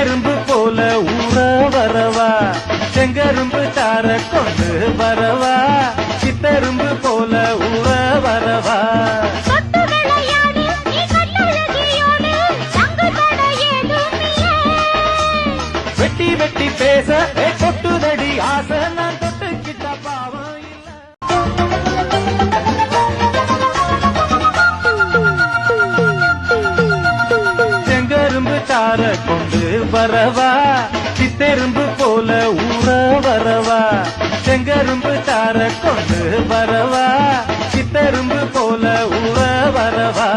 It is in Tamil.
சித்தெரும்பு போல ஊற வரவா செங்கரும்பு தார கொண்டு வரவா சித்தெரும்பு போல ஊற வரவா வெட்டி வெட்டி பேச கொட்டுதடி ஆசை நான் தொட்டுக்கிட்ட பாவம் இல்ல செங்கரும்பு தார கொண்டு வரவா சித்தெரும்பு போல ஊற வரவா செங்கரும்பு தார கொண்டு வரவா சித்தெரும்பு போல ஊற வரவா